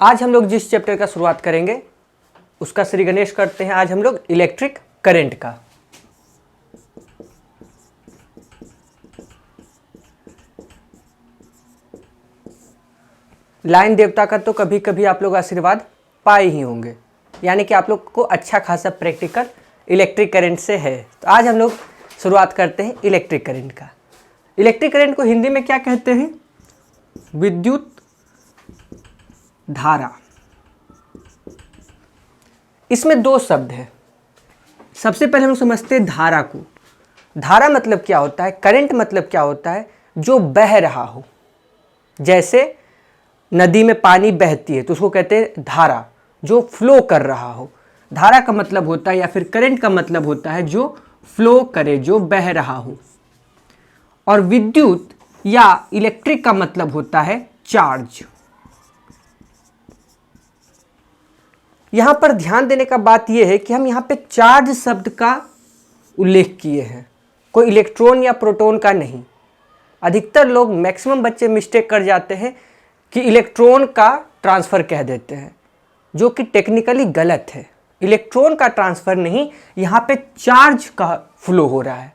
आज हम लोग जिस चैप्टर का शुरुआत करेंगे उसका श्री गणेश करते हैं। आज हम लोग इलेक्ट्रिक करंट का। लाइन देवता का तो कभी कभी आप लोग आशीर्वाद पाए ही होंगे, यानी कि आप लोग को अच्छा खासा प्रैक्टिकल इलेक्ट्रिक करंट से है। तो आज हम लोग शुरुआत करते हैं इलेक्ट्रिक करंट का। इलेक्ट्रिक करंट को हिंदी में क्या कहते हैं? विद्युत धारा। इसमें दो शब्द है। सबसे पहले हम लोग समझते हैं धारा को। धारा मतलब क्या होता है, करंट मतलब क्या होता है? जो बह रहा हो। जैसे नदी में पानी बहती है तो उसको कहते हैं धारा, जो फ्लो कर रहा हो। धारा का मतलब होता है या फिर करंट का मतलब होता है जो फ्लो करे, जो बह रहा हो। और विद्युत या इलेक्ट्रिक का मतलब होता है चार्ज। यहां पर ध्यान देने का बात यह है कि हम यहां पे चार्ज शब्द का उल्लेख किए हैं, कोई इलेक्ट्रॉन या प्रोटॉन का नहीं। अधिकतर लोग, मैक्सिमम बच्चे मिस्टेक कर जाते हैं कि इलेक्ट्रॉन का ट्रांसफ़र कह देते हैं, जो कि टेक्निकली गलत है। इलेक्ट्रॉन का ट्रांसफ़र नहीं, यहाँ पे चार्ज का फ्लो हो रहा है।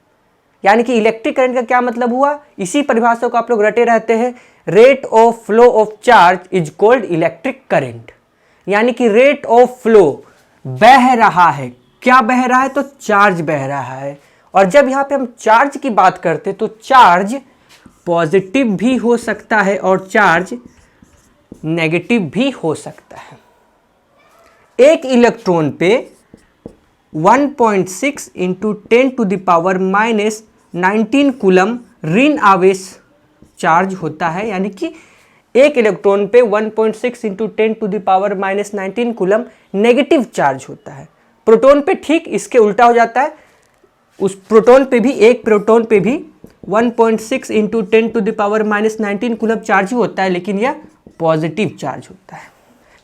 यानी कि इलेक्ट्रिक करंट का क्या मतलब हुआ? इसी परिभाषा को आप लोग रटे रहते हैं। Rate of flow of charge is called electric current. यानी कि रेट ऑफ फ्लो, बह रहा है। क्या बह रहा है? तो चार्ज बह रहा है। और जब यहाँ पे हम चार्ज की बात करते हैं तो चार्ज पॉजिटिव भी हो सकता है और चार्ज नेगेटिव भी हो सकता है। एक इलेक्ट्रॉन पे 1.6 इंटू 10⁻⁻19 कूलम ऋण आवेश चार्ज होता है। यानी कि एक इलेक्ट्रॉन पे 1.6 इंटू 10⁻⁻19 कूलम नेगेटिव चार्ज होता है। प्रोटॉन पे ठीक इसके उल्टा हो जाता है। उस प्रोटॉन पे भी, एक प्रोटॉन पे भी 1.6 इंटू 10⁻⁻19 कूलम चार्ज ही होता है, लेकिन यह पॉजिटिव चार्ज होता है।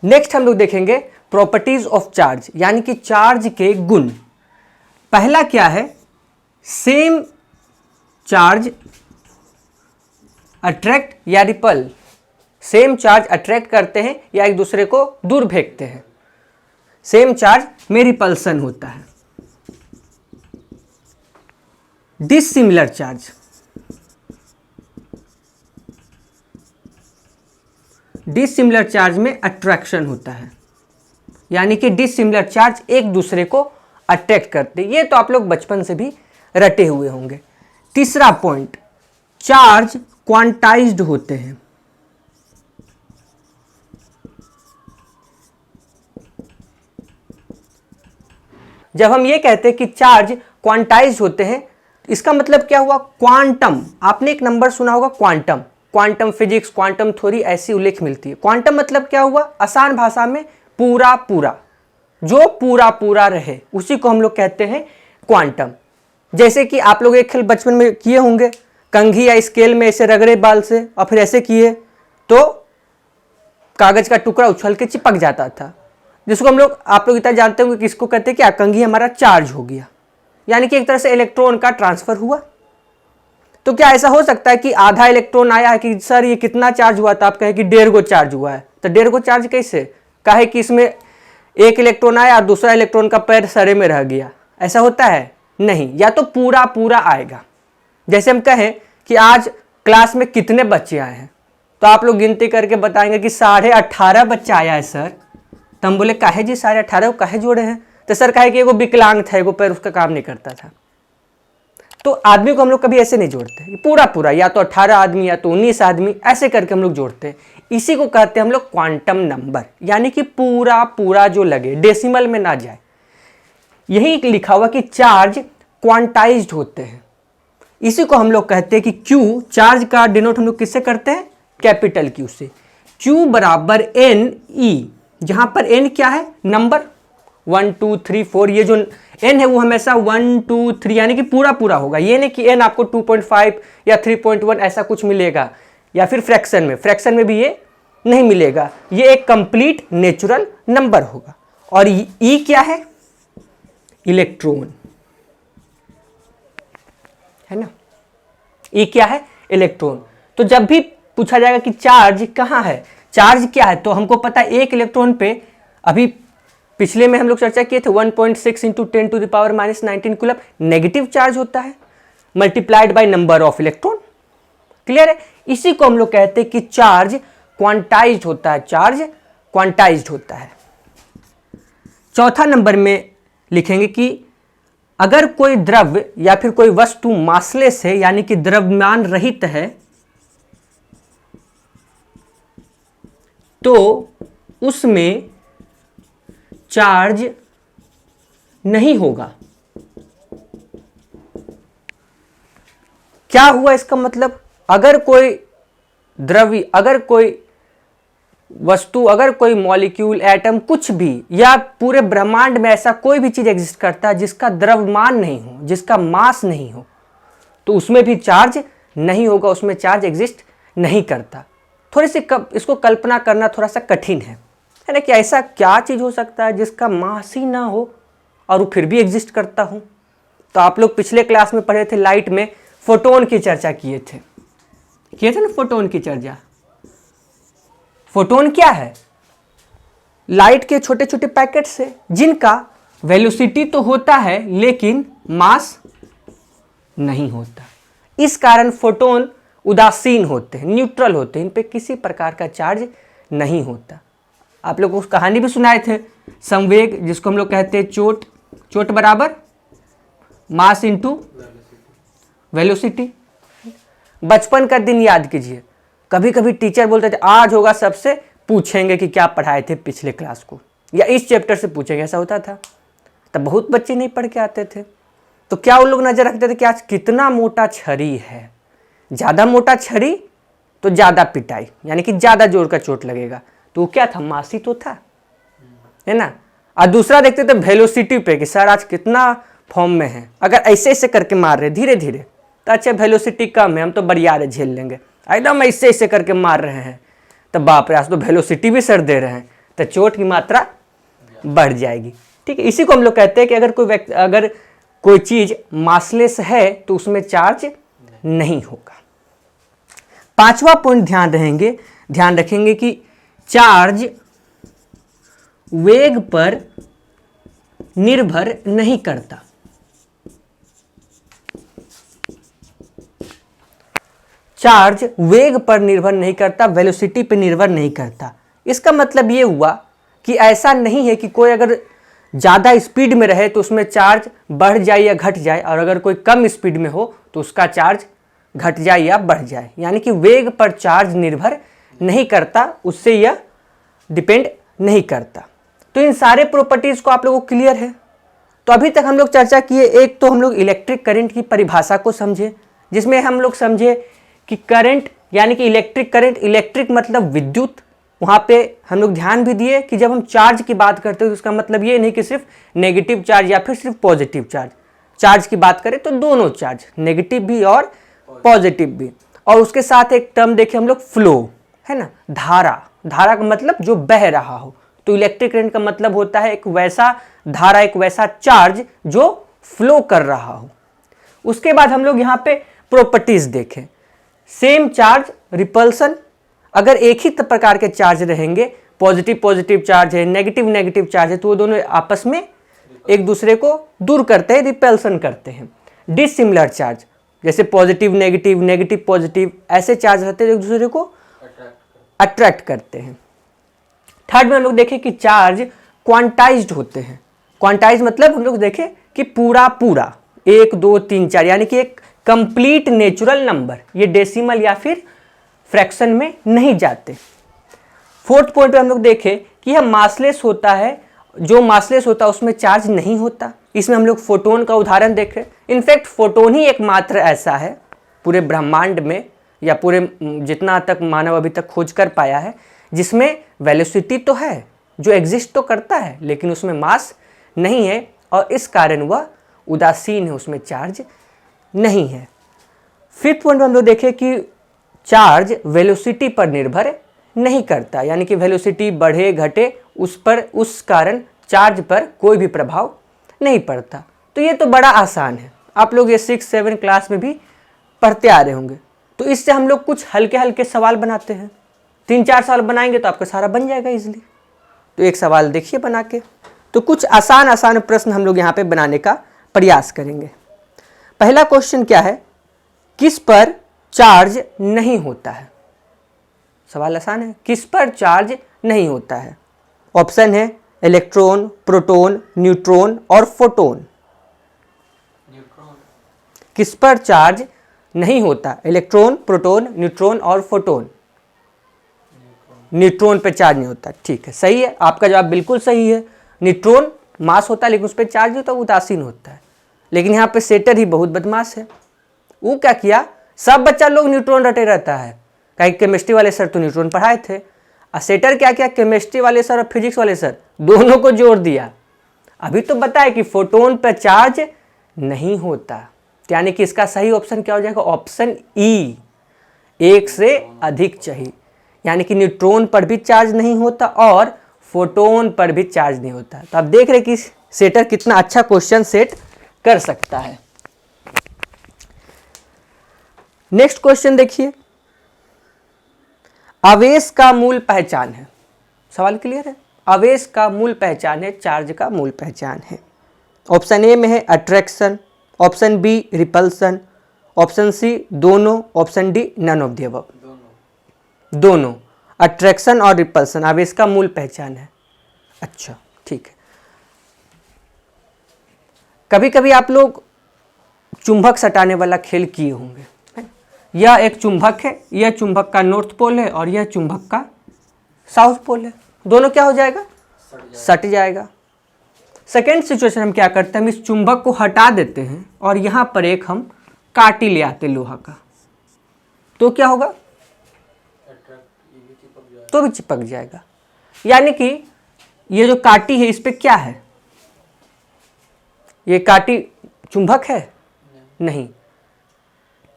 नेक्स्ट हम लोग देखेंगे प्रॉपर्टीज ऑफ चार्ज, यानी कि चार्ज के गुण। पहला क्या है? सेम चार्ज अट्रैक्ट या रिपल। सेम चार्ज अट्रैक्ट करते हैं या एक दूसरे को दूर फेंकते हैं। सेम चार्ज में रिपल्सन होता है। डिसिमिलर चार्ज, डिसिमिलर चार्ज में अट्रैक्शन होता है। यानी कि डिसिमिलर चार्ज एक दूसरे को अट्रैक्ट करते हैं। ये तो आप लोग बचपन से भी रटे हुए होंगे। तीसरा पॉइंट, चार्ज क्वांटाइज्ड होते हैं। जब हम ये कहते हैं कि चार्ज क्वांटाइज्ड होते हैं, इसका मतलब क्या हुआ? क्वांटम। आपने एक नंबर सुना होगा quantum. Quantum physics, quantum theory ऐसी उल्लेख मिलती है। क्वांटम मतलब क्या हुआ? आसान भाषा में पूरा पूरा, जो पूरा पूरा रहे उसी को हम लोग कहते हैं क्वांटम। जैसे कि आप लोग एक खेल बचपन में किए होंगे, कंघी या स्केल में ऐसे रगड़े बाल से और फिर ऐसे किए तो कागज का टुकड़ा उछल के चिपक जाता था, जिसको हम लोग, आप लोग इतना जानते होंगे कि इसको कहते हैं क्या? कंघी हमारा चार्ज हो गया। यानी कि एक तरह से इलेक्ट्रॉन का ट्रांसफर हुआ। तो क्या ऐसा हो सकता है कि आधा इलेक्ट्रॉन आया है कि सर ये कितना चार्ज हुआ था, आप कहें कि 1.5 गो चार्ज हुआ है। तो 1.5 गो चार्ज कैसे? कहे कि इसमें एक इलेक्ट्रॉन आया और दूसरा इलेक्ट्रॉन का पैर सरे में रह गया। ऐसा होता है? नहीं। या तो पूरा पूरा आएगा। जैसे हम कहें कि आज क्लास में कितने बच्चे आए हैं, तो आप लोग गिनती करके बताएंगे कि 18.5 बच्चा आया है सर। तो हम बोले काहे जी 18.5 को काहे जोड़े हैं? तो सर कहे कि एगो विकलांग था, एगो पैर उसका काम नहीं करता था। तो आदमी को हम लोग कभी ऐसे नहीं जोड़ते पूरा पूरा, या तो 18 आदमी या तो 19 आदमी, ऐसे करके हम लोग जोड़ते हैं। इसी को कहते हैं हम लोग क्वांटम नंबर, यानी कि पूरा पूरा जो लगे, डेसिमल में ना जाए। यही लिखा हुआ कि चार्ज क्वांटाइज्ड होते हैं। इसी को हम लोग कहते हैं कि Q, चार्ज का डिनोट हम लोग किससे करते हैं? कैपिटल Q से। Q बराबर NE, जहां पर N क्या है? नंबर 1 2 3 4। ये जो N है वो हमेशा 1 2 3 यानी कि पूरा पूरा होगा। ये नहीं कि N आपको 2.5 या 3.1 ऐसा कुछ मिलेगा, या फिर फ्रैक्शन में भी ये नहीं मिलेगा। ये एक कंप्लीट नेचुरल नंबर होगा। और E क्या है? इलेक्ट्रॉन है ना। E क्या है? इलेक्ट्रॉन। तो जब भी पूछा जाएगा कि चार्ज कहाँ है, चार्ज क्या है, तो हमको पता है एक इलेक्ट्रॉन पे, अभी पिछले में हम लोग चर्चा किए थे 1.6 इंटू 10⁻⁻19 कूलम नेगेटिव चार्ज होता है, multiplied by number of electron. Clear है? इसी को हम लोग कहते हैं कि चार्ज क्वांटाइज्ड होता है, चार्ज क्वांटाइज्ड होता है। चौथा नंबर में लिखेंगे कि अगर कोई द्रव्य या फिर कोई वस्तु मासलेस है, यानी कि द्रव्यमान रहित है, तो उसमें चार्ज नहीं होगा। क्या हुआ इसका मतलब? अगर कोई द्रव्य, अगर कोई वस्तु, अगर कोई मॉलिक्यूल, एटम, कुछ भी, या पूरे ब्रह्मांड में ऐसा कोई भी चीज एग्जिस्ट करता है जिसका द्रव्यमान नहीं हो, जिसका मास नहीं हो, तो उसमें भी चार्ज नहीं होगा, उसमें चार्ज एग्जिस्ट नहीं करता। थोड़ी सी इसको कल्पना करना थोड़ा सा कठिन है ना, कि ऐसा क्या चीज हो सकता है जिसका मास ही ना हो और वो फिर भी एग्जिस्ट करता हो। तो आप लोग पिछले क्लास में पढ़े थे, लाइट में फोटोन की चर्चा किए थे ना, फोटोन की चर्चा। फोटोन क्या है? लाइट के छोटे छोटे पैकेट्स है जिनका वेलोसिटी तो होता है लेकिन मास नहीं होता। इस कारण फोटोन उदासीन होते हैं, न्यूट्रल होते हैं, इन पे किसी प्रकार का चार्ज नहीं होता। आप लोगों को कहानी भी सुनाए थे, संवेग, जिसको हम लोग कहते हैं चोट, चोट बराबर मास इंटू वेलोसिटी। बचपन का दिन याद कीजिए, कभी कभी टीचर बोलते थे आज होगा सबसे पूछेंगे कि क्या पढ़ाए थे पिछले क्लास को, या इस चैप्टर से पूछेंगे, ऐसा होता था। तब बहुत बच्चे नहीं पढ़ के आते थे, तो क्या वो लोग नजर रखते थे कि आज कितना मोटा छड़ी है, ज़्यादा मोटा छड़ी तो ज़्यादा पिटाई, यानी कि ज़्यादा जोर का चोट लगेगा। तो वो क्या था? मासी तो था, है ना। और दूसरा देखते थे वेलोसिटी पे कि सर आज कितना फॉर्म में है, अगर ऐसे ऐसे करके मार रहे धीरे धीरे तो अच्छा वेलोसिटी कम है, हम तो बरियारे झेल लेंगे। एकदम ऐसे ऐसे करके मार रहे हैं तो बाप रे, आज तो वेलोसिटी भी सर दे रहे हैं, तो चोट की मात्रा बढ़ जाएगी। ठीक है, इसी को हम लोग कहते हैं कि अगर कोई चीज मासलेस है तो उसमें चार्ज नहीं होगा। पांचवा पॉइंट ध्यान रखेंगे कि चार्ज वेग पर निर्भर नहीं करता। चार्ज वेग पर निर्भर नहीं करता, वेलोसिटी पर निर्भर नहीं करता। इसका मतलब ये हुआ कि ऐसा नहीं है कि कोई अगर ज़्यादा स्पीड में रहे तो उसमें चार्ज बढ़ जाए या घट जाए, और अगर कोई कम स्पीड में हो तो उसका चार्ज घट जाए या बढ़ जाए। यानी कि वेग पर चार्ज निर्भर नहीं करता, उससे यह डिपेंड नहीं करता। तो इन सारे प्रॉपर्टीज़ को आप लोगों को क्लियर है। तो अभी तक हम लोग चर्चा किए, एक तो हम लोग इलेक्ट्रिक करंट की परिभाषा को समझे, जिसमें हम लोग समझे कि करंट यानी कि इलेक्ट्रिक करंट, इलेक्ट्रिक मतलब विद्युत। वहाँ पे हम लोग ध्यान भी दिए कि जब हम चार्ज की बात करते हैं तो उसका मतलब ये नहीं कि सिर्फ नेगेटिव चार्ज या फिर सिर्फ पॉजिटिव चार्ज। चार्ज की बात करें तो दोनों चार्ज, नेगेटिव भी और पॉजिटिव भी। और उसके साथ एक टर्म देखे हम लोग फ्लो, है ना, धारा। धारा का मतलब जो बह रहा हो, तो इलेक्ट्रिक करंट का मतलब होता है एक वैसा धारा, एक वैसा चार्ज जो फ्लो कर रहा हो। उसके बाद हम लोग यहाँ पे प्रॉपर्टीज देखें। सेम चार्ज रिपल्सन, अगर एक ही प्रकार के चार्ज रहेंगे, पॉजिटिव पॉजिटिव चार्ज है, नेगेटिव नेगेटिव चार्ज है, तो वो दोनों आपस में एक दूसरे को दूर करते हैं, रिपल्सन करते हैं। डिसिमिलर चार्ज, जैसे पॉजिटिव नेगेटिव, नेगेटिव पॉजिटिव, ऐसे चार्ज रहते हैं एक दूसरे को अट्रैक्ट करते हैं। थर्ड में हम लोग देखें कि चार्ज क्वांटाइज्ड होते हैं। क्वांटाइज मतलब हम लोग देखें कि पूरा 1 2 3 4, यानी कि एक कंप्लीट नेचुरल नंबर, ये डेसिमल या फिर फ्रैक्शन में नहीं जाते। फोर्थ पॉइंट पे हम लोग देखें कि यह मासलेस होता है, जो मासलेस होता है उसमें चार्ज नहीं होता। इसमें हम लोग फोटोन का उदाहरण देखें। इनफैक्ट फोटोन ही एकमात्र ऐसा है पूरे ब्रह्मांड में, या पूरे जितना तक मानव अभी तक खोज कर पाया है, जिसमें वेलोसिटी तो है, जो एग्जिस्ट तो करता है, लेकिन उसमें मास नहीं है, और इस कारण वह उदासीन है, उसमें चार्ज नहीं है। फिफ्थ पॉइंट हम लोग देखें कि चार्ज वेलोसिटी पर निर्भर नहीं करता, यानी कि वेलोसिटी बढ़े घटे उस कारण चार्ज पर कोई भी प्रभाव नहीं पड़ता। तो ये तो बड़ा आसान है, आप लोग ये 6 7 क्लास में भी पढ़ते आ रहे होंगे। तो इससे हम लोग कुछ हल्के हल्के सवाल बनाते हैं, 3-4 साल बनाएंगे तो आपका सारा बन जाएगा इजीली। तो एक सवाल देखिए बना के। तो कुछ आसान आसान प्रश्न हम लोग यहाँ पे बनाने का प्रयास करेंगे। पहला क्वेश्चन क्या है, किस पर चार्ज नहीं होता है? सवाल आसान है, किस पर चार्ज नहीं होता है? ऑप्शन है इलेक्ट्रॉन, प्रोटॉन, न्यूट्रॉन और फोटोन। किस पर चार्ज नहीं होता? इलेक्ट्रॉन, प्रोटॉन, न्यूट्रॉन और फोटोन। न्यूट्रॉन पे चार्ज नहीं होता। ठीक है, सही है, आपका जवाब बिल्कुल सही है। न्यूट्रॉन मास होता है लेकिन उस पर चार्ज नहीं होता, उदासीन होता है। लेकिन यहाँ पे सेटर ही बहुत बदमाश है। वो क्या किया, सब बच्चा लोग न्यूट्रॉन रटे रहता है, कहीं केमिस्ट्री वाले सर तो न्यूट्रॉन पढ़ाए थे, और सेटर क्या किया, केमिस्ट्री वाले सर और फिजिक्स वाले सर दोनों को जोड़ दिया। अभी तो बताया कि फोटोन पर चार्ज नहीं होता, यानी कि इसका सही ऑप्शन क्या हो जाएगा? ऑप्शन ई, एक से अधिक चाहिए। यानी कि न्यूट्रॉन पर भी चार्ज नहीं होता और फोटोन पर भी चार्ज नहीं होता। तो आप देख रहे कि सेटर कितना अच्छा क्वेश्चन सेट कर सकता है। नेक्स्ट क्वेश्चन देखिए, आवेश का मूल पहचान है। सवाल क्लियर है? आवेश का मूल पहचान है, चार्ज का मूल पहचान है। ऑप्शन ए में है attraction, option B repulsion, option C दोनों, option D none of the above. दोनों, अट्रैक्शन और रिपल्सन आवेश का मूल पहचान है। अच्छा ठीक है। कभी कभी आप लोग चुंबक सटाने वाला खेल किए होंगे। यह एक चुंबक है, यह चुंबक का नॉर्थ पोल है और यह चुंबक का साउथ पोल है। दोनों क्या हो जाएगा? सट जाएगा। सेकेंड सिचुएशन हम क्या करते हैं, हम इस चुंबक को हटा देते हैं और यहाँ पर एक हम काटी ले आते लोहा का, तो क्या होगा? तो भी चिपक जाएगा। यानी कि ये जो काटी है इस पे क्या है? ये काटी चुंबक है? नहीं।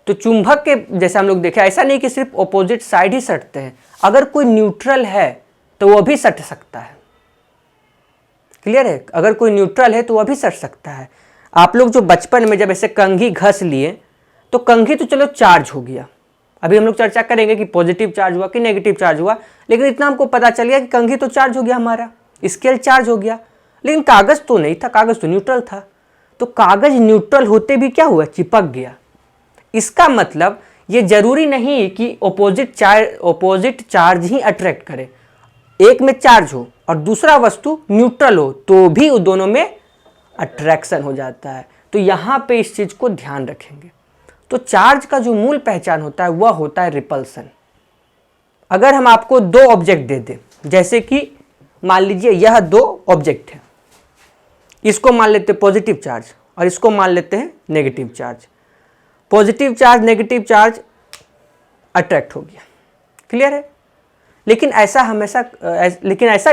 तो चुंबक के जैसे हम लोग देखें, ऐसा नहीं कि सिर्फ ऑपोजिट साइड ही सटते हैं, अगर कोई न्यूट्रल है तो वो भी सट सकता है। क्लियर है? अगर कोई न्यूट्रल है तो वह भी सट सकता है। आप लोग जो बचपन में जब ऐसे कंघी घस लिए तो कंघी तो चलो चार्ज हो गया, अभी हम लोग चर्चा करेंगे कि पॉजिटिव चार्ज हुआ कि नेगेटिव चार्ज हुआ, लेकिन इतना हमको पता चल गया कि कंघी तो चार्ज हो गया, हमारा स्केल चार्ज हो गया, लेकिन कागज तो नहीं था, कागज तो न्यूट्रल था। तो कागज न्यूट्रल होते भी क्या हुआ? चिपक गया। इसका मतलब ये जरूरी नहीं कि ऑपोजिट चार्ज ही अट्रैक्ट करे। एक में चार्ज हो और दूसरा वस्तु न्यूट्रल हो तो भी दोनों में अट्रैक्शन हो जाता है। तो यहाँ पे इस चीज को ध्यान रखेंगे। तो चार्ज का जो मूल पहचान होता है वह होता है रिपल्सन। अगर हम आपको दो ऑब्जेक्ट दे दें, जैसे कि मान लीजिए यह दो ऑब्जेक्ट है, इसको मान लेते हैं पॉजिटिव चार्ज और इसको मान लेते हैं negative charge. Positive charge negative charge attract हो गया। क्लियर है? लेकिन ऐसा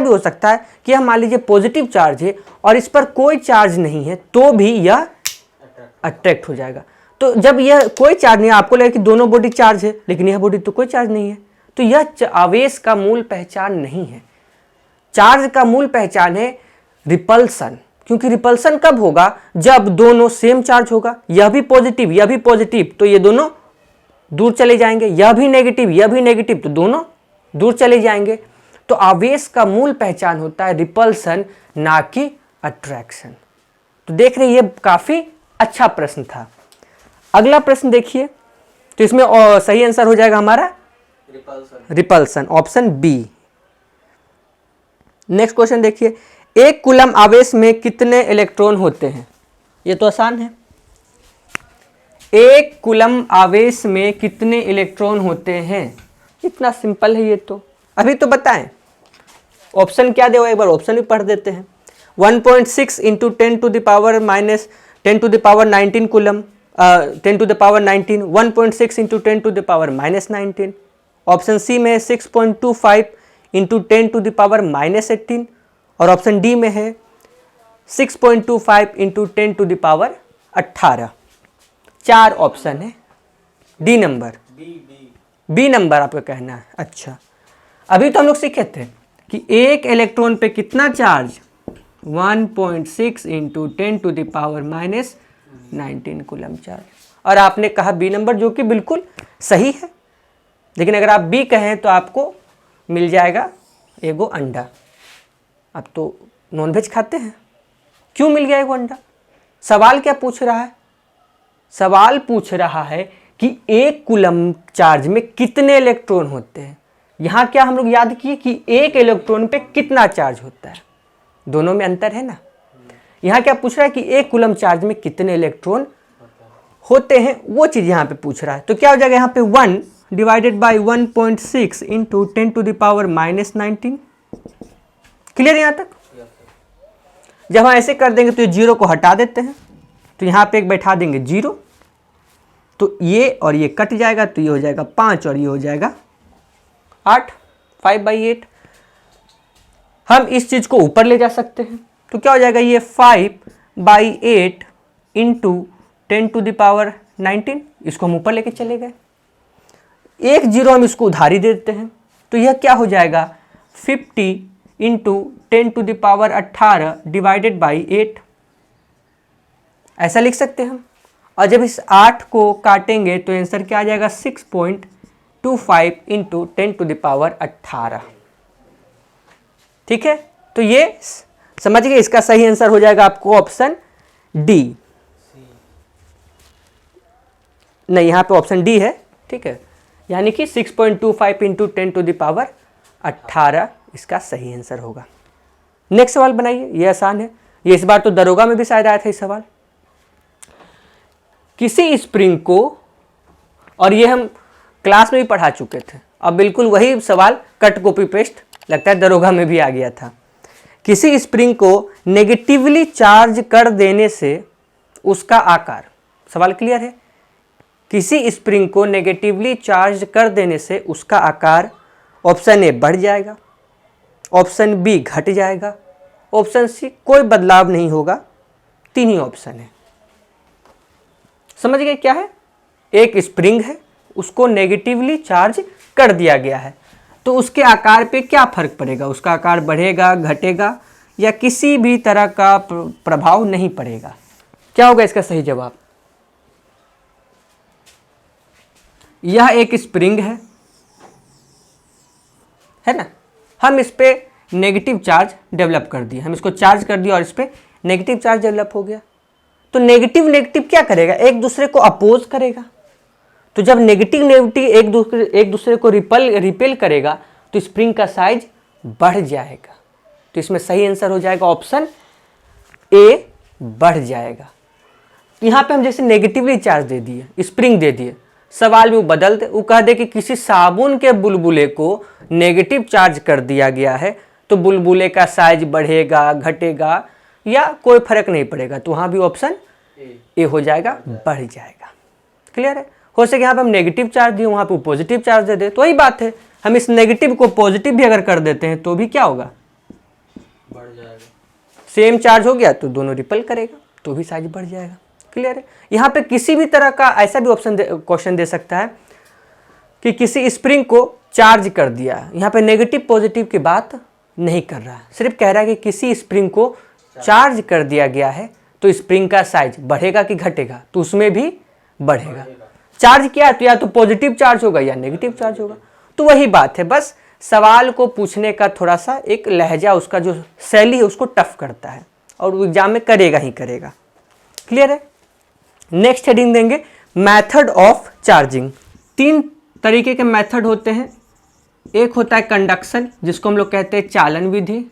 भी हो सकता है कि हम मान लीजिए पॉजिटिव चार्ज है और इस पर कोई चार्ज नहीं है तो भी यह अट्रैक्ट हो जाएगा। तो जब यह कोई चार्ज नहीं है, आपको लगे कि दोनों बॉडी चार्ज है लेकिन यह बॉडी तो कोई चार्ज नहीं है, तो यह आवेश का मूल पहचान नहीं है। चार्ज का मूल पहचान है रिपल्सन। क्योंकि रिपल्सन कब होगा? जब दोनों सेम चार्ज होगा, यह भी पॉजिटिव तो ये दोनों दूर चले जाएंगे, यह भी नेगेटिव तो दोनों दूर चले जाएंगे। तो आवेश का मूल पहचान होता है रिपल्सन, ना कि अट्रैक्शन। तो देख रहे, ये काफी अच्छा प्रश्न था। अगला प्रश्न देखिए, तो इसमें सही आंसर हो जाएगा हमारा repulsion, option b. Next question देखिए, एक कूलम आवेश में कितने इलेक्ट्रॉन होते हैं? ये तो आसान है। एक कूलम आवेश में कितने इलेक्ट्रॉन होते हैं? इतना सिंपल है ये तो। अभी तो बताएं, ऑप्शन क्या दे, एक बार ऑप्शन भी पढ़ देते हैं। 1.6 into 10 to the power minus 10 to the power 19 coulomb, 10 to the power 19, 1.6 into 10 to the power minus 19। Option c में 6.25 into 10 to the power minus 18 और ऑप्शन डी में है 6.25 into 10 to the power 18। 4 option है। D number, b number आपका कहना है। अच्छा, अभी तो हम लोग सीखे थे कि एक इलेक्ट्रॉन पे कितना charge, 1.6 into 10 to the power minus 19 coulomb charge, और आपने कहा बी नंबर, जो कि बिल्कुल सही है। लेकिन अगर आप बी कहें तो आपको मिल जाएगा एगो अंडा। अब तो नॉनवेज खाते हैं, क्यों मिल गया एगो अंडा? सवाल क्या पूछ रहा है? सवाल पूछ रहा है कि एक कूलम चार्ज में कितने इलेक्ट्रॉन होते हैं। यहाँ क्या हम लोग याद किए कि एक इलेक्ट्रॉन पे कितना चार्ज होता है, दोनों में अंतर है ना। यहाँ क्या पूछ रहा है कि एक कूलम चार्ज में कितने इलेक्ट्रॉन होते हैं, वो चीज़ यहाँ पे पूछ रहा है। तो क्या हो जाएगा यहाँ पे 1 डिवाइडेड बाई 1.6 इंटू 10⁻⁻19। क्लियर यहाँ तक? जब हम ऐसे कर देंगे तो ये 0 को हटा देते हैं, तो यहाँ पे एक बैठा देंगे 0, तो ये और ये कट जाएगा, तो ये हो जाएगा 5 और ये हो जाएगा 8, 5/8। हम इस चीज़ को ऊपर ले जा सकते हैं, तो क्या हो जाएगा ये 5/8 इंटू 10⁻19। इसको हम ऊपर लेके चले गए, एक 0 हम इसको उधारी दे देते हैं, तो यह क्या हो जाएगा 50 इंटू 10⁻18 डिवाइडेड बाई 8। ऐसा लिख सकते हैं हम। और जब इस 8 को काटेंगे तो आंसर क्या आ जाएगा 6.25 इंटू 10⁻18। ठीक है, तो ये समझ गए। इसका सही आंसर हो जाएगा आपको ऑप्शन डी। नहीं, यहाँ पे ऑप्शन डी है। ठीक है, यानी कि 6.25 इंटू 10⁻18 इसका सही आंसर होगा। नेक्स्ट सवाल बनाइए, ये आसान है, ये इस बार तो दरोगा में भी शायद आया था ये सवाल। किसी स्प्रिंग को, और ये हम क्लास में भी पढ़ा चुके थे, अब बिल्कुल वही सवाल कट कॉपी पेस्ट लगता है दरोगा में भी आ गया था। किसी स्प्रिंग को नेगेटिवली चार्ज कर देने से उसका आकार, सवाल क्लियर है? किसी स्प्रिंग को नेगेटिवली चार्ज कर देने से उसका आकार ऑप्शन ए बढ़ जाएगा, ऑप्शन बी घट जाएगा, ऑप्शन सी कोई बदलाव नहीं होगा। 3 ही ऑप्शन है। समझ गए क्या है? एक स्प्रिंग है, उसको नेगेटिवली चार्ज कर दिया गया है, तो उसके आकार पे क्या फर्क पड़ेगा? उसका आकार बढ़ेगा, घटेगा, या किसी भी तरह का प्रभाव नहीं पड़ेगा? क्या होगा इसका सही जवाब? यह एक स्प्रिंग है ना, हम इस पे नेगेटिव चार्ज डेवलप कर दिए, हम इसको चार्ज कर दिया और इस पे नेगेटिव चार्ज डेवलप हो गया। तो नेगेटिव नेगेटिव क्या करेगा? एक दूसरे को अपोज करेगा। तो जब नेगेटिव नेगेटिव एक दूसरे को रिपेल करेगा तो स्प्रिंग का साइज बढ़ जाएगा। तो इसमें सही आंसर हो जाएगा ऑप्शन ए, बढ़ जाएगा। यहाँ पे हम जैसे नेगेटिवली चार्ज दे दिए, स्प्रिंग दे दिए, सवाल में वो बदल दे, वो कह दे कि किसी साबुन के बुलबुले को नेगेटिव चार्ज कर दिया गया है, तो बुलबुले का साइज बढ़ेगा, घटेगा, या कोई फर्क नहीं पड़ेगा, तो वहाँ भी ऑप्शन ए हो जाएगा, बढ़ जाएगा। क्लियर है? हो सके यहाँ पे हम नेगेटिव चार्ज दिए, वहाँ पे पॉजिटिव चार्ज दे दे, तो वही बात है। हम इस नेगेटिव को पॉजिटिव भी अगर कर देते हैं तो भी क्या होगा? बढ़ जाएगा। सेम चार्ज हो गया तो दोनों रिपल करेगा, तो भी साइज बढ़ जाएगा। क्लियर है? यहाँ पे किसी भी तरह का ऐसा भी ऑप्शन क्वेश्चन दे सकता है कि किसी स्प्रिंग को चार्ज कर दिया, यहाँ पे नेगेटिव पॉजिटिव की बात नहीं कर रहा है, सिर्फ कह रहा है कि किसी स्प्रिंग को चार्ज कर दिया गया है, तो स्प्रिंग का साइज बढ़ेगा कि घटेगा? तो उसमें भी बढ़ेगा। चार्ज किया तो या तो पॉजिटिव चार्ज होगा या नेगेटिव चार्ज होगा। तो वही बात है, बस सवाल को पूछने का थोड़ा सा एक लहजा, उसका जो शैली है उसको टफ करता है, और वो एग्जाम में करेगा ही करेगा। क्लियर है? नेक्स्ट हेडिंग देंगे मेथड ऑफ चार्जिंग। 3 तरीके के मेथड होते हैं। एक होता है कंडक्शन, जिसको हम लोग कहते हैं चालन विधि।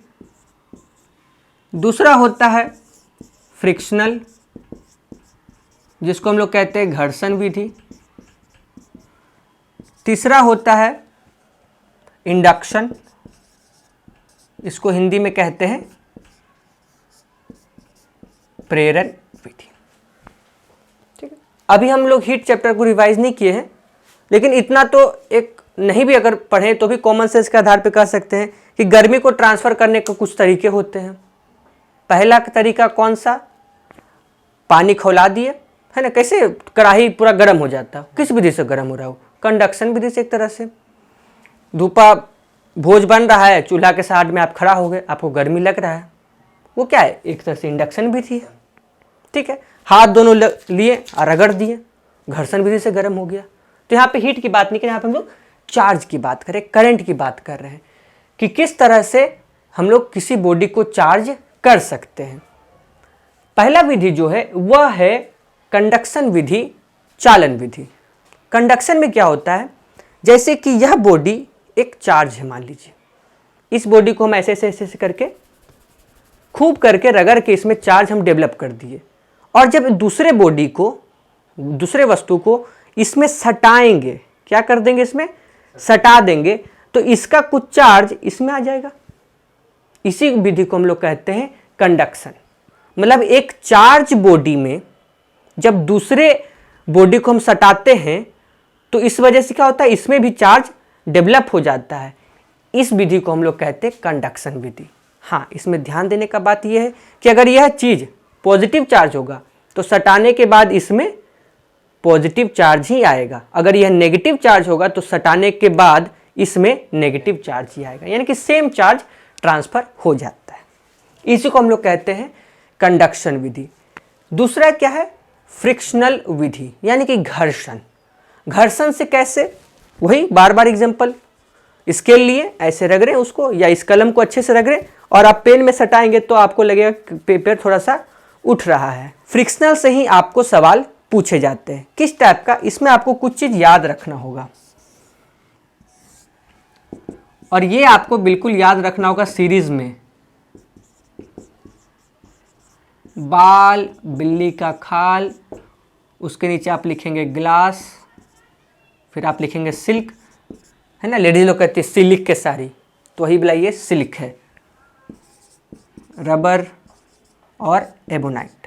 दूसरा होता है फ्रिक्शनल, जिसको हम लोग कहते हैं घर्षण विधि। तीसरा होता है इंडक्शन, इसको हिंदी में कहते हैं प्रेरण विधि। ठीक है, अभी हम लोग हीट चैप्टर को रिवाइज नहीं किए हैं, लेकिन इतना तो एक नहीं भी अगर पढ़ें तो भी कॉमन सेंस के आधार पर कह सकते हैं कि गर्मी को ट्रांसफर करने के कुछ तरीके होते हैं। पहला तरीका कौन सा? पानी खौला दिए, है ना, कैसे कढ़ाई पूरा गर्म हो जाता है, किस विधि से गर्म हो रहा हो? कंडक्शन विधि से। एक तरह से धूपा भोज बन रहा है, चूल्हा के साइड में आप खड़ा हो गए, आपको गर्मी लग रहा है, वो क्या है? एक तरह से इंडक्शन विधि है। ठीक है, हाथ दोनों लिए और रगड़ दिए, घर्षण विधि से गर्म हो गया। तो यहाँ पे हीट की बात नहीं करें, यहाँ पे हम लोग चार्ज की बात करें, करंट की बात कर रहे हैं कि किस तरह से हम लोग किसी बॉडी को चार्ज कर सकते हैं। पहला विधि जो है वह है कंडक्शन विधि, चालन विधि। कंडक्शन में क्या होता है, जैसे कि यह बॉडी एक चार्ज है, मान लीजिए इस बॉडी को हम ऐसे ऐसे ऐसे करके खूब करके रगड़ के इसमें चार्ज हम डेवलप कर दिए, और जब दूसरे बॉडी को, दूसरे वस्तु को इसमें सटाएंगे, क्या कर देंगे, इसमें सटा देंगे, तो इसका कुछ चार्ज इसमें आ जाएगा। इसी विधि को हम लोग कहते हैं कंडक्शन। मतलब एक चार्ज बॉडी में जब दूसरे बॉडी को हम सटाते हैं तो इस वजह से क्या होता है, इसमें भी चार्ज डेवलप हो जाता है। इस विधि को हम लोग कहते हैं कंडक्शन विधि। हाँ, इसमें ध्यान देने का बात यह है कि अगर यह चीज़ पॉजिटिव चार्ज होगा तो सटाने के बाद इसमें पॉजिटिव चार्ज ही आएगा, अगर यह नेगेटिव चार्ज होगा तो सटाने के बाद इसमें नेगेटिव चार्ज ही आएगा, यानी कि सेम चार्ज ट्रांसफर हो जाता है। इसी को हम लोग कहते हैं कंडक्शन विधि। दूसरा क्या है, फ्रिक्शनल विधि, यानी कि घर्षण। घर्षण से कैसे, वही बार बार एग्जांपल, स्केल लिए ऐसे रगड़ें उसको, या इस कलम को अच्छे से रगड़ें और आप पेन में सटाएंगे तो आपको लगेगा पेपर थोड़ा सा उठ रहा है। फ्रिक्शनल से ही आपको सवाल पूछे जाते हैं। किस टाइप का, इसमें आपको कुछ चीज याद रखना होगा, और ये आपको बिल्कुल याद रखना होगा सीरीज में। बाल, बिल्ली का खाल, उसके नीचे आप लिखेंगे ग्लास, फिर आप लिखेंगे सिल्क, है ना, लेडीज लोग कहती है सिल्क के साड़ी, तो वही बोला ये सिल्क है। रबर और एबोनाइट।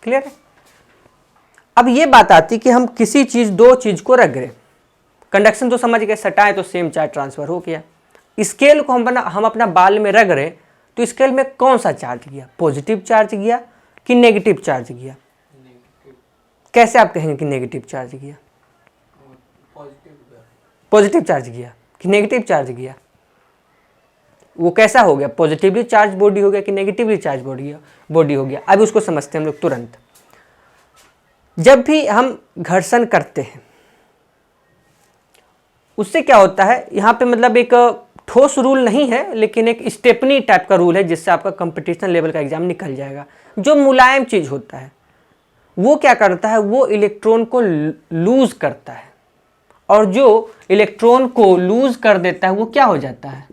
क्लियर है। अब ये बात आती कि हम किसी चीज, दो चीज को रगड़े, कंडक्शन तो समझ गए, सटाए तो सेम चार्ज ट्रांसफर हो गया। स्केल को हम अपना बाल में रगड़े तो स्केल में कौन सा चार्ज गया, पॉजिटिव चार्ज गया कि नेगेटिव चार्ज गया? कैसे आप कहेंगे कि नेगेटिव चार्ज गया? पॉजिटिव चार्ज गया कि नेगेटिव चार्ज गया? वो कैसा हो गया, पॉजिटिवली चार्ज बॉडी हो गया कि नेगेटिवली चार्ज बॉडी हो गया? अब उसको समझते हैं हम लोग तुरंत। जब भी हम घर्षण करते हैं उससे क्या होता है, यहाँ पे मतलब एक ठोस रूल नहीं है, लेकिन एक स्टेपनी टाइप का रूल है जिससे आपका कंपटीशन लेवल का एग्जाम निकल जाएगा। जो मुलायम चीज होता है वो क्या करता है, वो इलेक्ट्रॉन को लूज करता है, और जो इलेक्ट्रॉन को लूज कर देता है वो क्या हो जाता है,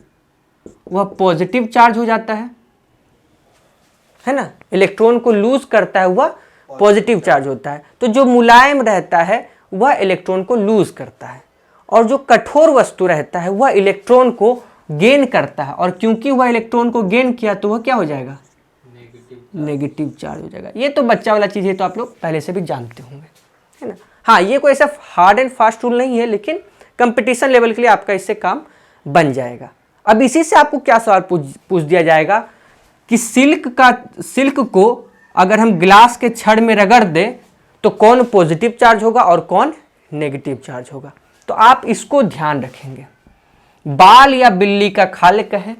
वह पॉजिटिव चार्ज हो जाता है ना। इलेक्ट्रॉन को लूज करता है वह पॉजिटिव चार्ज होता है। तो जो मुलायम रहता है वह इलेक्ट्रॉन को लूज करता है, और जो कठोर वस्तु रहता है वह इलेक्ट्रॉन को गेन करता है, और क्योंकि वह इलेक्ट्रॉन को गेन किया तो वह क्या हो जाएगा, नेगेटिव चार्ज हो जाएगा। ये तो बच्चा वाला चीज है, तो आप लोग पहले से भी जानते होंगे, है ना। हाँ, ये कोई ऐसा हार्ड एंड फास्ट रूल नहीं है, लेकिन कंपटीशन लेवल के लिए आपका इससे काम बन जाएगा। अब इसी से आपको क्या सवाल पूछ दिया जाएगा कि सिल्क को अगर हम ग्लास के छड़ में रगड़ दें तो कौन पॉजिटिव चार्ज होगा और कौन नेगेटिव चार्ज होगा। तो आप इसको ध्यान रखेंगे। बाल या बिल्ली का खाल कहे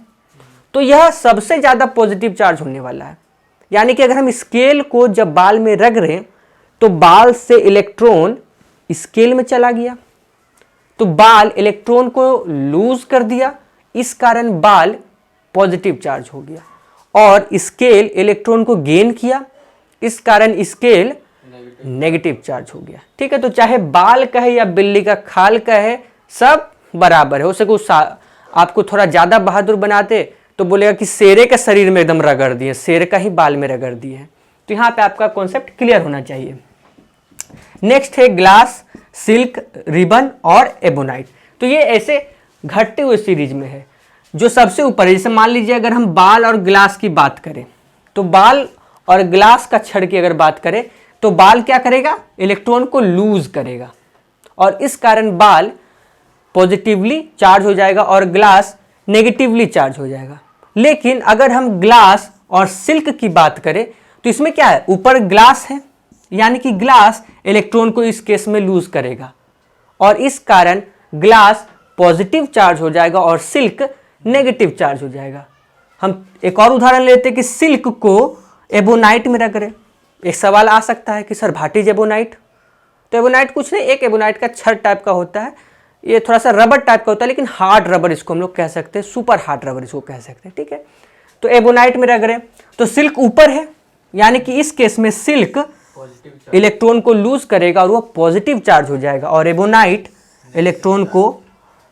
तो यह सबसे ज्यादा पॉजिटिव चार्ज होने वाला है, यानी कि अगर हम स्केल को जब बाल में रगड़ें तो बाल से इलेक्ट्रॉन स्केल में चला गया, तो बाल इलेक्ट्रॉन को लूज कर दिया, इस कारण बाल पॉजिटिव चार्ज हो गया, और स्केल इलेक्ट्रॉन को गेन किया, इस कारण स्केल नेगेटिव चार्ज हो गया। ठीक है, तो चाहे बाल कहे या बिल्ली का खाल कहे सब बराबर है। हो सके आपको थोड़ा ज्यादा बहादुर बनाते तो बोलेगा कि शेरे के शरीर में एकदम रगड़ दिए, शेर का ही बाल में रगड़ दिए हैं। तो यहाँ पे आपका कॉन्सेप्ट क्लियर होना चाहिए। नेक्स्ट है ग्लास, सिल्क, रिबन और एबोनाइट। तो ये ऐसे घटते हुए सीरीज में है। जो सबसे ऊपर है, जैसे मान लीजिए अगर हम बाल और ग्लास की बात करें तो बाल और ग्लास का छड़ की अगर बात करें तो बाल क्या करेगा, इलेक्ट्रॉन को लूज करेगा, और इस कारण बाल पॉजिटिवली चार्ज हो जाएगा और ग्लास नेगेटिवली चार्ज हो जाएगा। लेकिन अगर हम ग्लास और सिल्क की बात करें तो इसमें क्या है, ऊपर ग्लास है, यानी कि ग्लास इलेक्ट्रॉन को इस केस में लूज करेगा, और इस कारण ग्लास पॉजिटिव चार्ज हो जाएगा और सिल्क नेगेटिव चार्ज हो जाएगा। हम एक और उदाहरण लेते हैं कि सिल्क को एबोनाइट में रगड़े एक सवाल आ सकता है कि सर व्हाट इज एबोनाइट। तो एबोनाइट कुछ नहीं, एक एबोनाइट का छड़ टाइप का होता है, ये थोड़ा सा रबर टाइप का होता है, लेकिन हार्ड रबर इसको हम लोग कह सकते हैं, सुपर हार्ड रबर इसको कह सकते हैं, ठीक है। तो एबोनाइट में रख रहे तो सिल्क ऊपर है, यानी कि इस केस में सिल्क इलेक्ट्रॉन को लूज करेगा और वह पॉजिटिव चार्ज हो जाएगा, और एबोनाइट इलेक्ट्रॉन को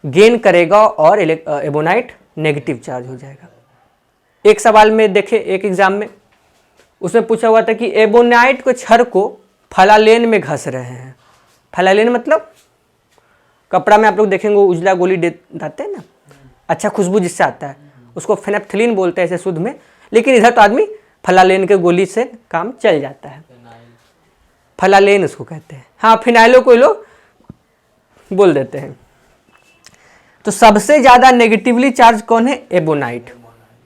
गेन करेगा और एबोनाइट नेगेटिव चार्ज हो जाएगा। एक सवाल में देखे, एक एग्जाम में उसमें पूछा हुआ था कि एबोनाइट के छड़ को फलालेन में घस रहे हैं। फलालेन मतलब कपड़ा में आप लोग देखेंगे उजला गोली डालते हैं ना, अच्छा खुशबू जिससे आता है, उसको फेनेप्थलीन बोलते हैं ऐसे शुद्ध में, लेकिन इधर तो आदमी फलालेन के गोली से काम चल जाता है, फलालेन उसको कहते हैं। हाँ, फिनाइलो को लोग बोल देते हैं। तो सबसे ज्यादा नेगेटिवली चार्ज कौन है? एबोनाइट,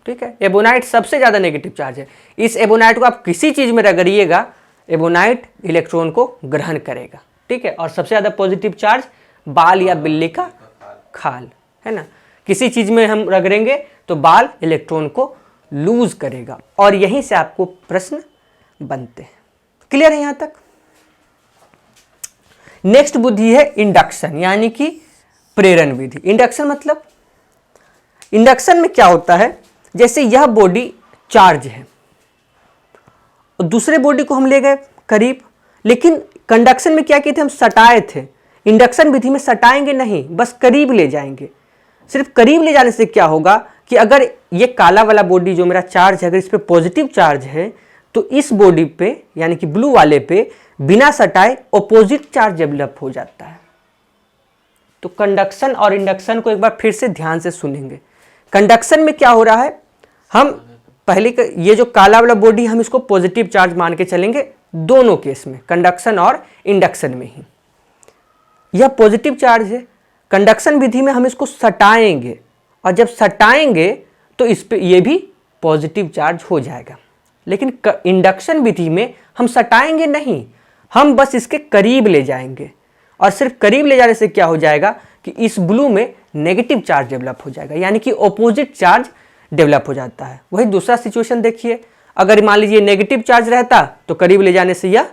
ठीक है। एबोनाइट सबसे ज्यादा नेगेटिव चार्ज है। इस एबोनाइट को आप किसी चीज में रगड़िएगा, एबोनाइट इलेक्ट्रॉन को ग्रहण करेगा, ठीक है। और सबसे ज्यादा पॉजिटिव चार्ज बाल या बिल्ली का खाल, है ना। किसी चीज में हम रगड़ेंगे तो बाल इलेक्ट्रॉन को लूज करेगा, और यहीं से आपको प्रश्न बनते हैं। क्लियर है यहां तक? नेक्स्ट बुद्धि है इंडक्शन, यानी कि प्रेरण विधि। इंडक्शन मतलब, इंडक्शन में क्या होता है, जैसे यह बॉडी चार्ज है और दूसरे बॉडी को हम ले गए करीब, लेकिन कंडक्शन में क्या किए थे, हम सटाए थे। इंडक्शन विधि में सटाएंगे नहीं, बस करीब ले जाएंगे। सिर्फ करीब ले जाने से क्या होगा कि अगर ये काला वाला बॉडी जो मेरा चार्ज है, अगर इस पे पॉजिटिव चार्ज है, तो इस बॉडी पे यानी कि ब्लू वाले पे बिना सटाए ऑपोजिट चार्ज डेवलप हो जाता है। तो कंडक्शन और इंडक्शन को एक बार फिर से ध्यान से सुनेंगे। कंडक्शन में क्या हो रहा है, हम पहले ये जो काला वाला बॉडी हम इसको पॉजिटिव चार्ज मान के चलेंगे दोनों केस में, कंडक्शन और इंडक्शन में ही। यह पॉजिटिव चार्ज है, कंडक्शन विधि में हम इसको सटाएंगे, और जब सटाएंगे तो इस पे ये भी पॉजिटिव चार्ज हो जाएगा। लेकिन इंडक्शन विधि में हम सटाएंगे नहीं, हम बस इसके करीब ले जाएंगे, और सिर्फ करीब ले जाने से क्या हो जाएगा कि इस ब्लू में नेगेटिव चार्ज डेवलप हो जाएगा, यानी कि ऑपोजिट चार्ज डेवलप हो जाता है। वही दूसरा सिचुएशन देखिए, अगर मान लीजिए नेगेटिव चार्ज रहता तो करीब ले जाने से यह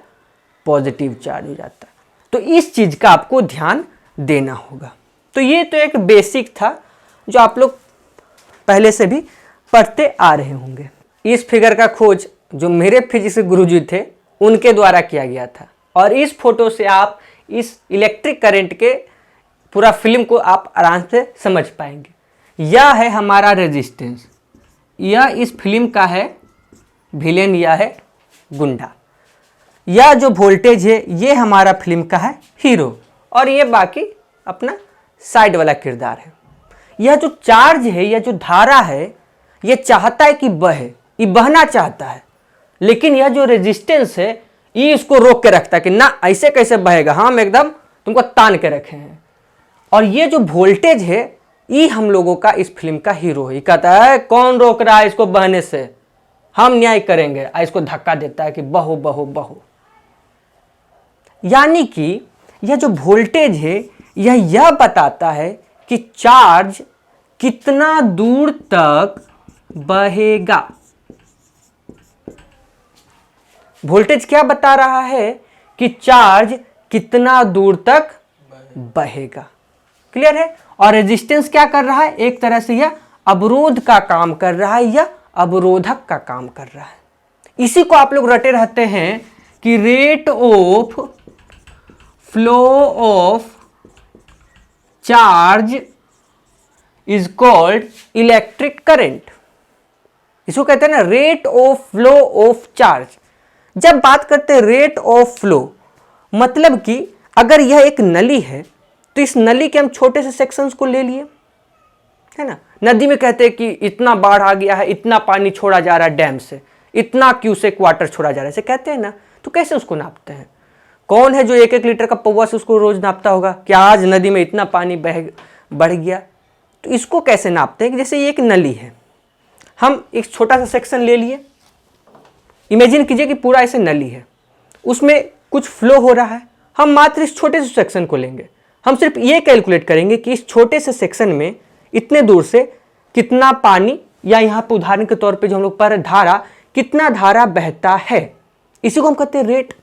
पॉजिटिव चार्ज हो जाता। तो इस चीज का आपको ध्यान देना होगा। तो ये तो एक बेसिक था जो आप लोग पहले से भी पढ़ते आ रहे होंगे। इस फिगर का खोज जो मेरे फिजिक्स गुरुजी थे उनके द्वारा किया गया था, और इस फोटो से आप इस इलेक्ट्रिक करंट के पूरा फिल्म को आप आराम से समझ पाएंगे। यह है हमारा रेजिस्टेंस, यह इस फिल्म का है विलेन, यह है गुंडा। यह जो वोल्टेज है ये हमारा फिल्म का है हीरो, और ये बाकी अपना साइड वाला किरदार है। यह जो चार्ज है, यह जो धारा है, ये चाहता है कि बहे, ये बहना चाहता है, लेकिन यह जो रेजिस्टेंस है ये इसको रोक के रखता है कि ना ऐसे कैसे बहेगा, हम एकदम तुमको तान के रखे हैं। और ये जो वोल्टेज है ये हम लोगों का इस फिल्म का हीरो है। ये कहता है कौन रोक रहा है इसको बहने से, हम न्याय करेंगे, इसको धक्का देता है कि बहो बहो बहो। यानी कि यह जो वोल्टेज है यह बताता है कि चार्ज कितना दूर तक बहेगा। वोल्टेज क्या बता रहा है कि चार्ज कितना दूर तक बहेगा। क्लियर है? और रेजिस्टेंस क्या कर रहा है, एक तरह से यह अवरोध का काम कर रहा है या अवरोधक का काम कर रहा है। इसी को आप लोग रटे रहते हैं कि rate of flow of charge is called electric current. इसको कहते हैं ना rate of flow of charge. जब बात करते हैं रेट ऑफ फ्लो, मतलब कि अगर यह एक नली है तो इस नली के हम छोटे से सेक्शंस को ले लिए, है ना। नदी में कहते हैं कि इतना बाढ़ आ गया है, इतना पानी छोड़ा जा रहा है डैम से, इतना क्यूसेक वाटर छोड़ा जा रहा है, ऐसे कहते हैं ना। तो कैसे उसको नापते हैं? कौन है जो 1-1 लीटर का पौवा से उसको रोज नापता होगा कि आज नदी में इतना पानी बढ़ गया? तो इसको कैसे नापते हैं कि जैसे ये एक नली है, हम एक छोटा सा सेक्शन ले लिए, इमेजिन कीजिए कि पूरा ऐसे नली है, उसमें कुछ फ्लो हो रहा है, हम मात्र इस छोटे से सेक्शन को लेंगे। हम सिर्फ ये कैलकुलेट करेंगे कि इस छोटे से सेक्शन में इतने दूर से कितना पानी, या यहाँ पर उदाहरण के तौर पे जो हम लोग पर धारा, कितना धारा बहता है। इसी को हम कहते हैं रेट।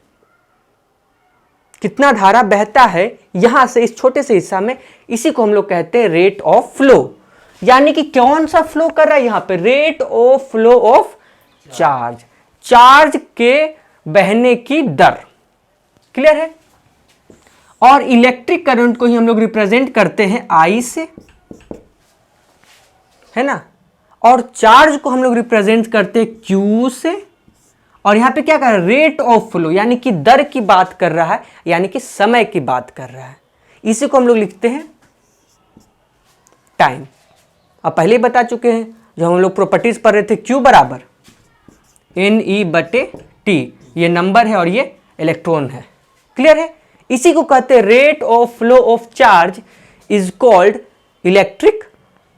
कितना धारा बहता है यहां से इस छोटे से हिस्सा में, इसी को हम लोग कहते हैं रेट ऑफ फ्लो। यानी कि कौन सा फ्लो कर रहा है यहां पे, rate of flow of charge, charge के बहने की दर। क्लियर है। और इलेक्ट्रिक करंट को ही हम लोग रिप्रेजेंट करते हैं I से, है ना, और चार्ज को हम लोग रिप्रेजेंट करते हैं Q से। और यहां पे क्या कर रहा है, रेट ऑफ फ्लो, यानी कि दर की बात कर रहा है, यानी कि समय की बात कर रहा है। इसी को हम लोग लिखते हैं टाइम। अब पहले ही बता चुके हैं, जो हम लोग प्रॉपर्टीज पढ़ रहे थे, Q बराबर NE/T, ये नंबर है और ये इलेक्ट्रॉन है। क्लियर है। इसी को कहते हैं rate of flow of charge is called electric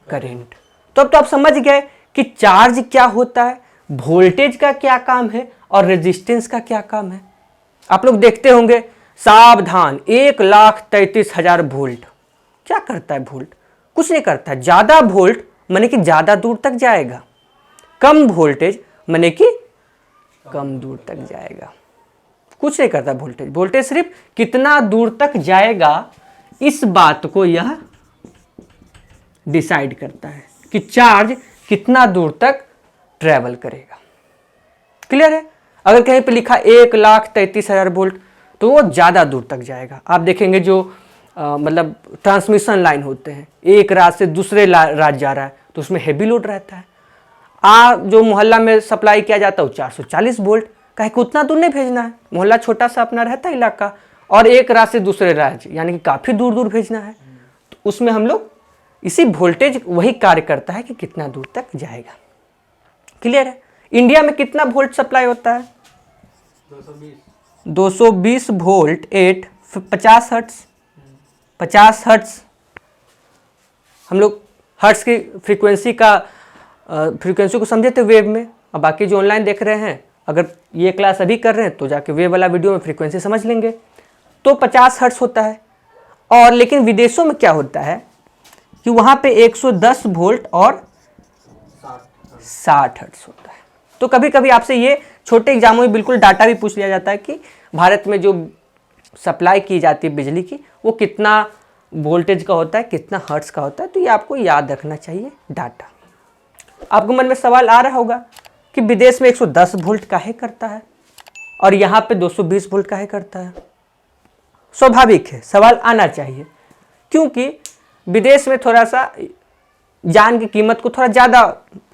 current. तो अब तो आप समझ गए कि चार्ज क्या होता है, वोल्टेज का क्या काम है और रेजिस्टेंस का क्या काम है। आप लोग देखते होंगे, सावधान, 1,33,000 वोल्ट। क्या करता है वोल्ट? कुछ नहीं करता है। ज्यादा वोल्ट माने कि ज्यादा दूर तक जाएगा, कम वोल्टेज माने कि कम दूर तक जाएगा। कुछ नहीं करता वोल्टेज। वोल्टेज सिर्फ कितना दूर तक जाएगा इस बात को यह डिसाइड करता है कि चार्ज कितना दूर तक ट्रेवल करेगा। क्लियर है। अगर कहीं पे लिखा 1,33,000 वोल्ट तो वो ज्यादा दूर तक जाएगा। आप देखेंगे जो मतलब ट्रांसमिशन लाइन होते हैं, एक राज्य से दूसरे राज्य जा रहा है तो उसमें हेवी लोड रहता है। जो मोहल्ला में सप्लाई किया जाता है वो 440 वोल्ट, कहीं को उतना दूर नहीं भेजना है, मोहल्ला छोटा सा अपना रहता है इलाका, और एक राज्य से दूसरे राज्य यानी कि काफ़ी दूर दूर भेजना है, तो उसमें हम लोग इसी वोल्टेज वही कार्य करता है कि कितना दूर तक जाएगा। क्लियर है। इंडिया में कितना वोल्ट सप्लाई होता है? 220 वोल्ट एट 50 हर्ट्ज। 50 हर्ट्ज हम लोग हर्ट्ज की फ्रीक्वेंसी को समझे थे वेव में। और बाकी जो ऑनलाइन देख रहे हैं, अगर ये क्लास अभी कर रहे हैं तो जाके वेव वाला वीडियो में फ्रीक्वेंसी समझ लेंगे। तो 50 हर्ट्ज होता है। और लेकिन विदेशों में क्या होता है कि वहाँ पे 110 वोल्ट और 60 हर्ट्ज होता है। तो कभी कभी आपसे ये छोटे एग्जामों में बिल्कुल डाटा भी पूछ लिया जाता है कि भारत में जो सप्लाई की जाती है बिजली की वो कितना वोल्टेज का होता है, कितना हर्ट्ज का होता है। तो ये आपको याद रखना चाहिए डाटा। आपको मन में सवाल आ रहा होगा कि विदेश में 110 वोल्ट काहे करता है और यहाँ पे 220 वोल्ट काहे करता है। स्वाभाविक है, सवाल आना चाहिए, क्योंकि विदेश में थोड़ा सा जान की कीमत को थोड़ा ज़्यादा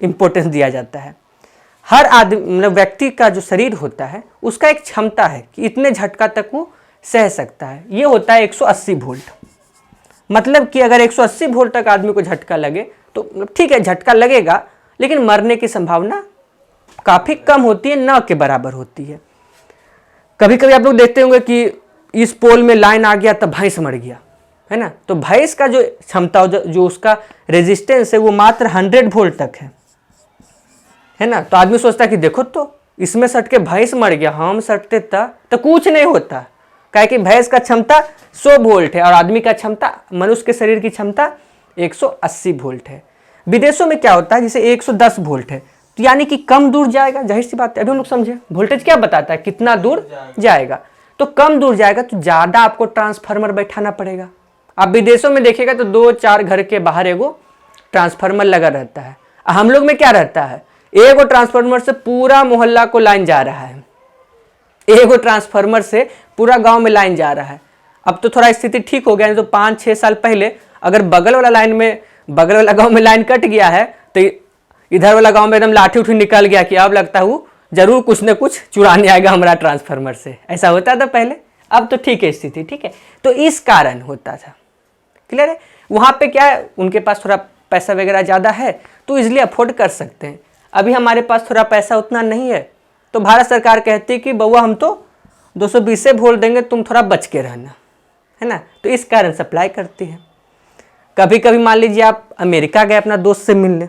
इम्पोर्टेंस दिया जाता है। हर आदमी मतलब व्यक्ति का जो शरीर होता है उसका एक क्षमता है कि इतने झटका तक वो सह सकता है। ये होता है 180 वोल्ट। मतलब कि अगर 180 वोल्ट तक आदमी को झटका लगे तो ठीक है, झटका लगेगा, लेकिन मरने की संभावना काफ़ी कम होती है, न के बराबर होती है। कभी कभी आप लोग देखते होंगे कि इस पोल में लाइन आ गया तब भैंस मर गया, है ना। तो भैंस का जो क्षमता जो उसका रेजिस्टेंस है वो मात्र 100 वोल्ट तक है ना। तो आदमी सोचता है कि देखो तो इसमें सट के भैंस मर गया, हम सटते तो कुछ नहीं होता। क्या कि भैंस का क्षमता 100 वोल्ट है और आदमी का क्षमता, मनुष्य के शरीर की क्षमता 180 वोल्ट है। विदेशों में क्या होता है, जैसे 110 वोल्ट है तो यानी कि कम दूर जाएगा। जाहिर सी बात है, अभी हम लोग समझे वोल्टेज क्या बताता है, कितना दूर जाएगा। तो कम दूर जाएगा तो ज़्यादा आपको ट्रांसफार्मर बैठाना पड़ेगा। आप विदेशों में देखिएगा तो 2-4 घर के बाहर एगो ट्रांसफार्मर लगा रहता है। हम लोग में क्या रहता है, एगो ट्रांसफार्मर से पूरा मोहल्ला को लाइन जा रहा है, एगो ट्रांसफार्मर से पूरा गांव में लाइन जा रहा है। अब तो थोड़ा स्थिति ठीक हो गया, नहीं तो 5-6 साल पहले अगर बगल वाला गांव में लाइन कट गया है तो इधर वाला गांव में एकदम लाठी उठी निकल गया कि अब लगता है वो जरूर कुछ न कुछ चुराने आएगा हमारा ट्रांसफार्मर से। ऐसा होता था पहले, अब तो ठीक है स्थिति, ठीक है। तो इस कारण होता था। क्लियर है। वहाँ पे क्या है, उनके पास थोड़ा पैसा वगैरह ज़्यादा है तो इसलिए अफोर्ड कर सकते हैं। अभी हमारे पास थोड़ा पैसा उतना नहीं है तो भारत सरकार कहती है कि बउआ हम तो 220 से वोल्ट देंगे, तुम थोड़ा बच के रहना, है ना। तो इस कारण सप्लाई करती है। कभी कभी मान लीजिए आप अमेरिका गए अपना दोस्त से मिलने,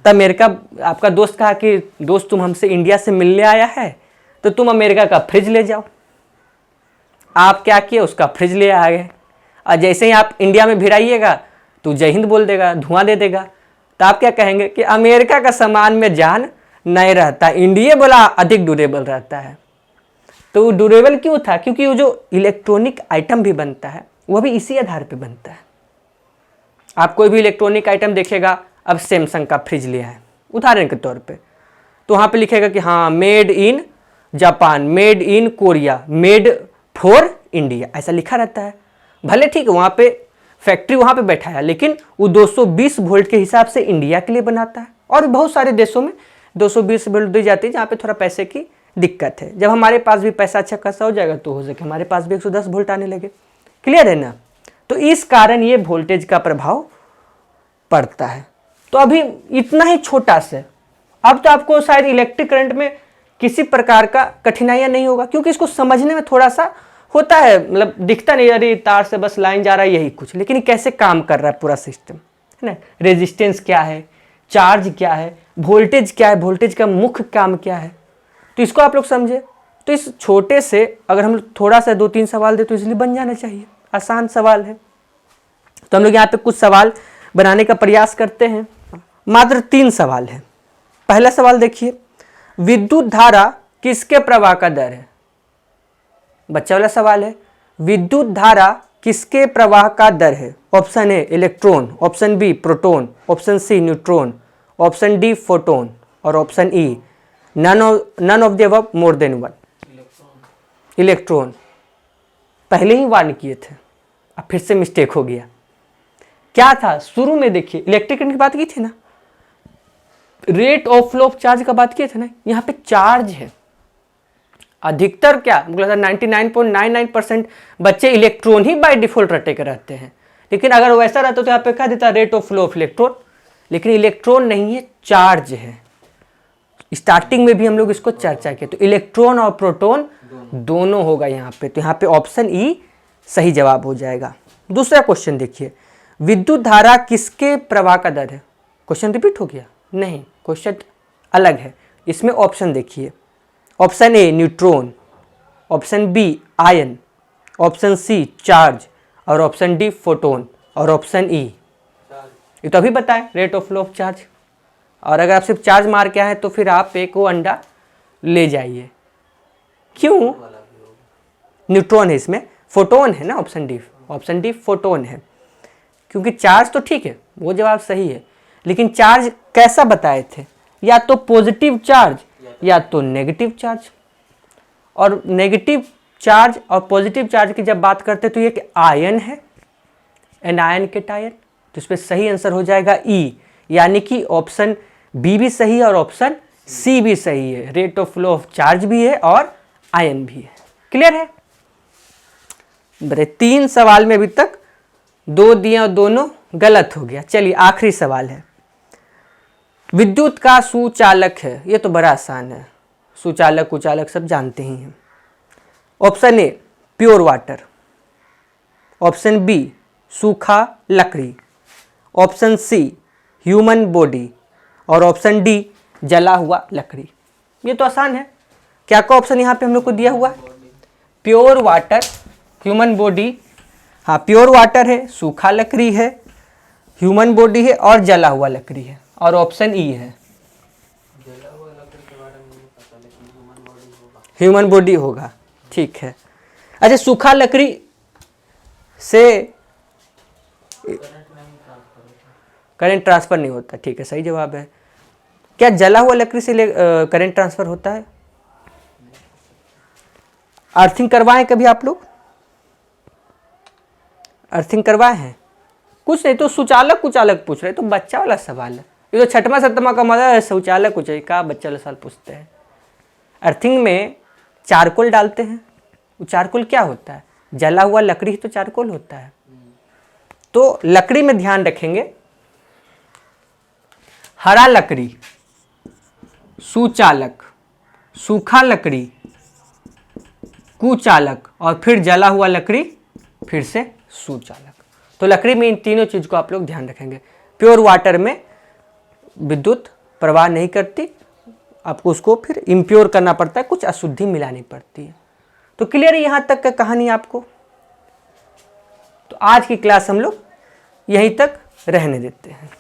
तब अमेरिका आपका दोस्त कहा कि दोस्त तुम हमसे इंडिया से मिलने आया है तो तुम अमेरिका का फ्रिज ले जाओ। आप क्या किए, उसका फ्रिज ले आ गए और जैसे ही आप इंडिया में भिड़ाइएगा तो जय हिंद बोल देगा, धुआं दे देगा। तो आप क्या कहेंगे कि अमेरिका का सामान में जान नहीं रहता, इंडिया बोला अधिक ड्यूरेबल रहता है। तो वो ड्यूरेबल क्यों था? क्योंकि वो जो इलेक्ट्रॉनिक आइटम भी बनता है वह भी इसी आधार पे बनता है। आप कोई भी इलेक्ट्रॉनिक आइटम देखेगा, अब सैमसंग का फ्रिज लिया है उदाहरण के तौर पे, तो वहाँ पे लिखेगा कि हाँ made in Japan, made in Korea, made for India, ऐसा लिखा रहता है। भले ठीक है वहाँ पे फैक्ट्री वहाँ पे बैठा है, लेकिन वो 220 वोल्ट के हिसाब से इंडिया के लिए बनाता है। और बहुत सारे देशों में 220 वोल्ट दी जाती है जहाँ पे थोड़ा पैसे की दिक्कत है। जब हमारे पास भी पैसा अच्छा खासा हो जाएगा तो हो सके हमारे पास भी 110 वोल्ट आने लगे। क्लियर है ना? तो इस कारण ये वोल्टेज का प्रभाव पड़ता है। तो अभी इतना ही छोटा से, अब तो आपको शायद इलेक्ट्रिक करंट में किसी प्रकार का कठिनाइयाँ नहीं होगा, क्योंकि इसको समझने में थोड़ा सा होता है, मतलब दिखता नहीं अरे तार से बस लाइन जा रहा है यही कुछ, लेकिन कैसे काम कर रहा है पूरा सिस्टम, है ना? रेजिस्टेंस क्या है, चार्ज क्या है, वोल्टेज क्या है, वोल्टेज का मुख्य काम क्या है, तो इसको आप लोग समझे। तो इस छोटे से अगर हम थोड़ा सा 2-3 सवाल दे तो इसलिए बन जाना चाहिए, आसान सवाल है। तो हम लोग यहाँ पे कुछ सवाल बनाने का प्रयास करते हैं। मात्र 3 सवाल है। पहला सवाल देखिए, विद्युत धारा किसके प्रवाह का दर है? बच्चा वाला सवाल है, विद्युत धारा किसके प्रवाह का दर है? Option A electron, option B proton, option C neutron, option D photon और option E none of the above more than one. Electron पहले ही वार्न किए थे, अब फिर से मिस्टेक हो गया। क्या था शुरू में? देखिए इलेक्ट्रिक करंट की बात की थी ना, rate of flow of charge का बात किए थे ना, यहाँ पे चार्ज है। अधिकतर क्या 99.99% बच्चे इलेक्ट्रॉन ही बाय डिफॉल्ट रटे के रहते हैं, लेकिन अगर वैसा रहता तो यहाँ पे कह देता rate of flow of electron, लेकिन इलेक्ट्रॉन नहीं है, चार्ज है। स्टार्टिंग में भी हम लोग इसको चर्चा किए, तो इलेक्ट्रॉन और प्रोटॉन दोनों होगा यहाँ पे, तो यहाँ पे ऑप्शन ई सही जवाब हो जाएगा। दूसरा क्वेश्चन देखिए, विद्युत धारा किसके प्रवाह का दर है? क्वेश्चन रिपीट हो गया? नहीं, क्वेश्चन अलग है। इसमें ऑप्शन देखिए, option a neutron, option b ion, option c charge और ऑप्शन डी फोटोन और ऑप्शन ई। ये तो अभी बताएं rate of flow of charge. और अगर आप सिर्फ चार्ज मार के आए तो फिर आप एक वो अंडा ले जाइए। क्यों? न्यूट्रॉन है इसमें, फोटोन है ना, ऑप्शन डी फोटोन है। क्योंकि चार्ज तो ठीक है, वो जवाब सही है, लेकिन चार्ज कैसा बताए थे? या तो पॉजिटिव चार्ज या तो नेगेटिव चार्ज। और नेगेटिव चार्ज और पॉजिटिव चार्ज की जब बात करते तो ये आयन है, एनायन कैटायन, तो इस पर सही आंसर हो जाएगा ई, यानी कि ऑप्शन बी भी सही है और ऑप्शन सी भी सही है। Rate of flow of charge भी है और आयन भी है। क्लियर है? बड़े 3 सवाल में अभी तक 2 दिए और दोनों गलत हो गया। चलिए आखिरी सवाल है, विद्युत का सुचालक है। ये तो बड़ा आसान है, सुचालक उचालक सब जानते ही हैं। Option a pure water, option b सूखा लकड़ी, ऑप्शन सी ह्यूमन बॉडी और ऑप्शन डी जला हुआ लकड़ी। ये तो आसान है। क्या का ऑप्शन यहाँ पे हम लोग को दिया हुआ है? प्योर वाटर, ह्यूमन बॉडी, हाँ प्योर वाटर है, सूखा लकड़ी है, ह्यूमन बॉडी है और जला हुआ लकड़ी है, और ऑप्शन ई है ह्यूमन बॉडी होगा। ठीक है। अच्छा, सूखा लकड़ी से करंट ट्रांसफर नहीं होता, ठीक है, सही जवाब है। क्या जला हुआ लकड़ी से करंट ट्रांसफर होता है? अर्थिंग करवाएं कभी आप लोग? अर्थिंग करवाए हैं? कुछ नहीं तो सुचालक कुचालक पूछ रहे, तो बच्चा वाला सवाल है ये, तो 6वां 7वां का मजा है। शौचालय कुछ का बच्चा वाला सवाल पूछते हैं। अर्थिंग में चारकोल डालते हैं, वो चारकोल क्या होता है? जला हुआ लकड़ी तो चारकोल होता है। तो लकड़ी में ध्यान रखेंगे, हरा लकड़ी सुचालक, सूखा लकड़ी कुचालक और फिर जला हुआ लकड़ी फिर से सुचालक। तो लकड़ी में इन तीनों चीज को आप लोग ध्यान रखेंगे। प्योर वाटर में विद्युत प्रवाह नहीं करती, आपको उसको फिर इम्प्योर करना पड़ता है, कुछ अशुद्धि मिलानी पड़ती है। तो क्लियर है यहाँ तक का कहानी आपको? तो आज की क्लास हम लोग यहीं तक रहने देते हैं।